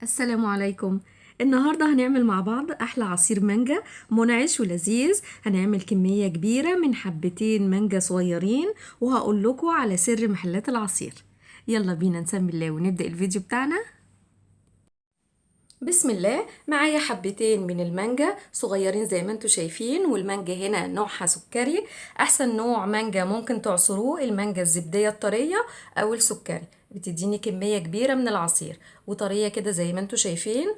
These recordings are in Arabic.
السلام عليكم. النهاردة هنعمل مع بعض أحلى عصير مانجا منعش ولذيذ. هنعمل كمية كبيرة من حبتين مانجا صغيرين، وهقول لكم على سر محلات العصير. يلا بينا نسمي الله ونبدأ الفيديو بتاعنا. بسم الله. معايا حبتين من المانجا صغيرين زي ما انتوا شايفين، والمانجا هنا نوعها سكري. احسن نوع مانجا ممكن تعصروه المانجا الزبدية الطرية او السكري، بتديني كمية كبيرة من العصير وطرية كده زي ما انتوا شايفين.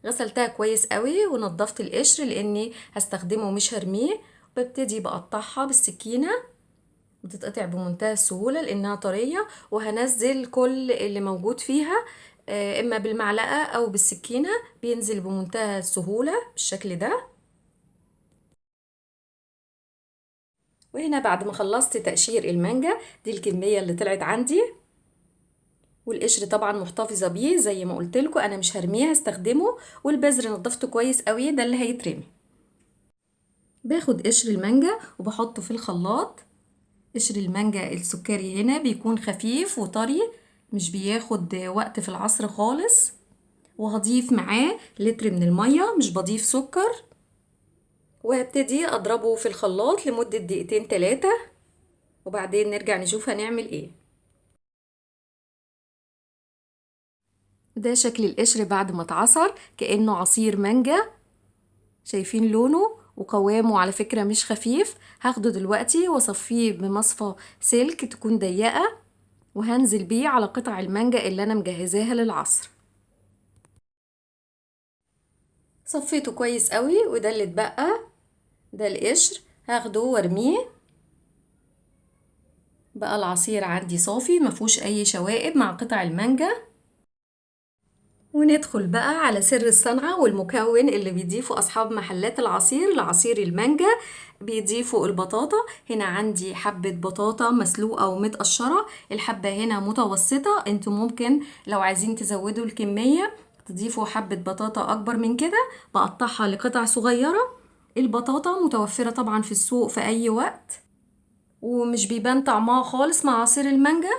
غسلتها كويس قوي ونضفت القشر لاني هستخدمه مش هرميه. ببتدي بقطعها بالسكينة، بتتقطع بمنتهى السهولة لانها طرية، وهنزل كل اللي موجود فيها اما بالمعلقة او بالسكينة، بينزل بمنتهى السهولة بالشكل ده. وهنا بعد ما خلصت تقشير المانجا، دي الكمية اللي طلعت عندي، والقشر طبعا محتفظة بيه زي ما قلت لكم، انا مش هرميه هستخدمه. والبذر نضفته كويس قوي، ده اللي هيترمي. باخد قشر المانجا وبحطه في الخلاط. قشر المانجا السكري هنا بيكون خفيف وطري، مش بياخد وقت في العصر خالص. وهضيف معاه لتر من المية، مش بضيف سكر. وهبتدي اضربه في الخلاط لمدة دقيقتين 3، وبعدين نرجع نشوف هنعمل ايه. ده شكل القشر بعد ما اتعصر، كأنه عصير مانجا. شايفين لونه وقوامه على فكرة مش خفيف. هاخده دلوقتي واصفيه بمصفى سلك تكون ضيقة، وهنزل بيه على قطع المانجا اللي انا مجهزاها للعصر. صفيته كويس قوي، وده اللي اتبقى، ده القشر هاخده وارميه. بقى العصير عندي صافي مفهوش اي شوائب مع قطع المانجا. وندخل بقى على سر الصنعة والمكون اللي بيضيفوا أصحاب محلات العصير لعصير المانجا. بيضيفوا البطاطا. هنا عندي حبة بطاطا مسلوقة ومتقشرة، الحبة هنا متوسطة. انتوا ممكن لو عايزين تزودوا الكمية تضيفوا حبة بطاطا أكبر من كده. بقطعها لقطع صغيرة. البطاطا متوفرة طبعا في السوق في أي وقت، ومش بيبان طعمها خالص مع عصير المانجا.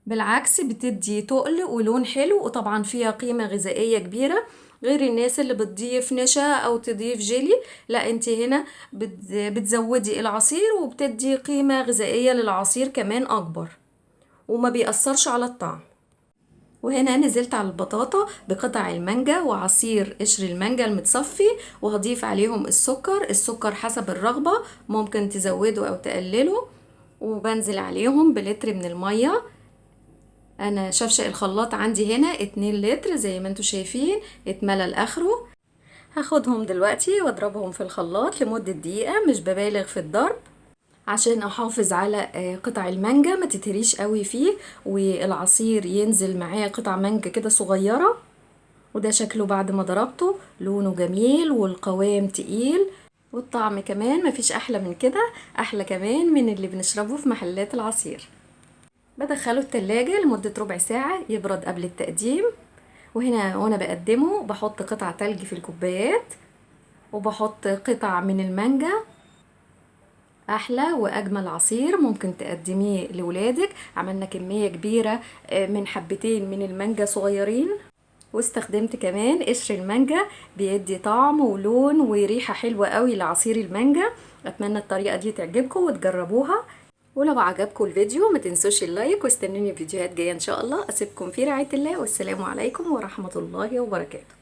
بالعكس بتدي تقل ولون حلو، وطبعا فيها قيمة غذائية كبيرة، غير الناس اللي بتضيف نشا او تضيف جيلي. لا، انت هنا بتزودي العصير وبتدي قيمة غذائية للعصير كمان اكبر، وما بيأثرش على الطعم. وهنا نزلت على البطاطا بقطع المانجا وعصير قشر المانجا المتصفي، وهضيف عليهم السكر حسب الرغبة، ممكن تزودوا او تقللوا. وبنزل عليهم بلتر من المية. انا شفشق الخلاط عندي هنا 2 لتر زي ما انتوا شايفين، اتملى لاخره. هاخدهم دلوقتي واضربهم في الخلاط لمدة دقيقة، مش ببالغ في الضرب عشان احافظ على قطع المانجا ما تتهريش قوي فيه، والعصير ينزل معاه قطع مانجا كده صغيرة. وده شكله بعد ما ضربته، لونه جميل والقوام تقيل، والطعم كمان مفيش احلى من كده، احلى كمان من اللي بنشربه في محلات العصير. بدخله التلاجة لمدة ربع ساعة يبرد قبل التقديم. وهنا وانا بقدمه بحط قطع تلج في الكوبايات، وبحط قطع من المانجا. احلى واجمل عصير ممكن تقدميه لولادك. عملنا كمية كبيرة من حبتين من المانجا صغيرين، واستخدمت كمان قشر المانجا، بيدي طعم ولون وريحة حلوة قوي لعصير المانجا. اتمنى الطريقة دي تعجبكم وتجربوها. ولو عجبكم الفيديو ما تنسوش اللايك، واستنوني فيديوهات جايه ان شاء الله. اسيبكم في رعايه الله، والسلام عليكم ورحمه الله وبركاته.